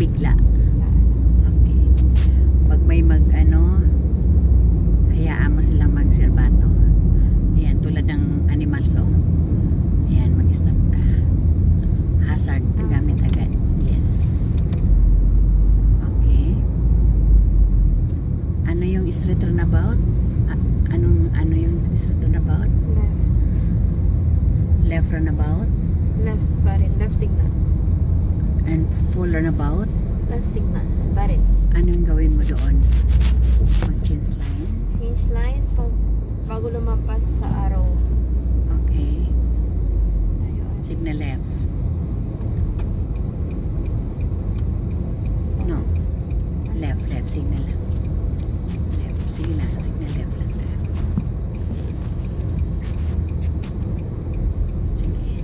bigla. Okay. Pag may hayaan mo silang magserbato. Ayan, tulad ng animals, oh. Ayan, mag-stop ka. Hazard, gamit agad. Yes. Okay. Ano yung street runabout? Ano yung street runabout? Left. Left runabout? Left pa rin. Left signal. And full runabout? Left signal. Pa rin. Ano yung gawin mo doon? Mag-change line? Change line bago lumampas sa arrow. Okay. Ayun. Signal left. No. Left, signal left. Left, sige lang, signal left lang. Sige.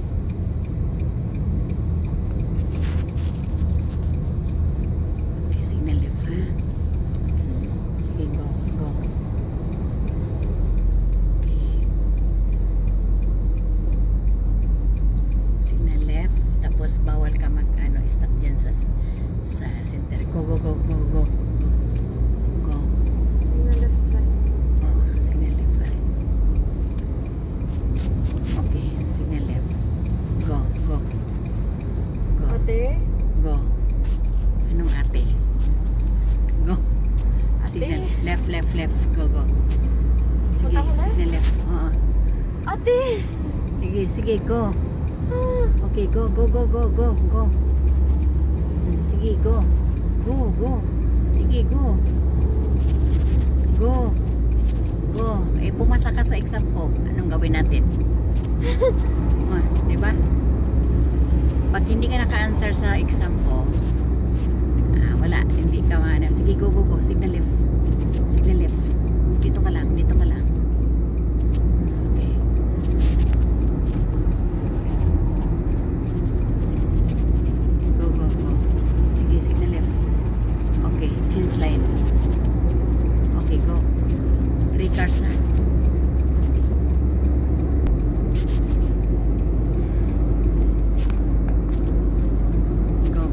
Okay, signal left, ha? Sige, go. Okay. Signal left, tapos bawal ka stop dyan sa center. Go. Signal left pa rin. Oo, signal left pa rin. Okay, signal left. Go. Ate? Go. Anong ate? Go. Ate? Signal left. Go. Sige, Punta ko left? signal left. Oo. Ate! Sige, go. Ah, Okay, go. Sige, go. Go. Sige, go. Go. Pumasa ka sa exam ko. Anong gawin natin? Oh, di ba? Pag hindi ka naka-answer sa exam ko, wala, hindi ka sige, go. Signal left. Dito ka lang. Okay. Go. Sige, signal left. Okay, change line. Okay, go. 3 cars na. Go.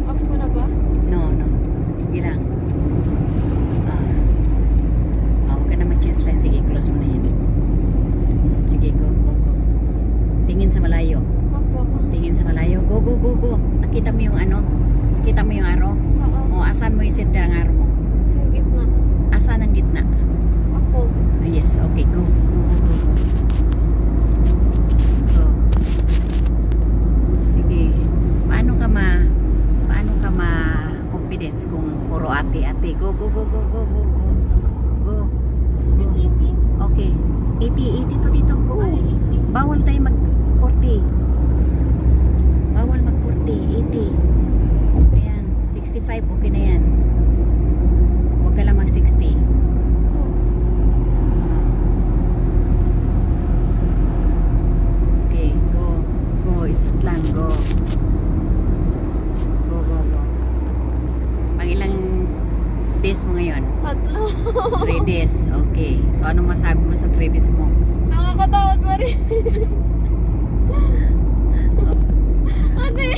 off ko na ba? No. Sige lang. Huwag ka na mag-change line. Sige, close mo na yan. Sige, go. Tingin sa malayo. Opo. Go. Nakita mo yung Nakita mo yung arrow? Oo. O, asan mo yung center ang arrow mo? Sa gitna. Asan ang gitna? Ako. Yes, okay, go. Sige. Paano ka ma-confidence kung puro ate? Go. Speed limit. Okay. 80 to dito. Go. Ay, 80. Bawal tayo mag-40. Bawal mag-40. 80. Ayan. 65. Okay na yan. Huwag ka lang mag-60. Okay. Go. Start lang. Go. Pang ilang days mo ngayon? 3. 3 days. Okay. So, anong masabi mo sa 3 days mo? Nakakatakot mo rin. Ate!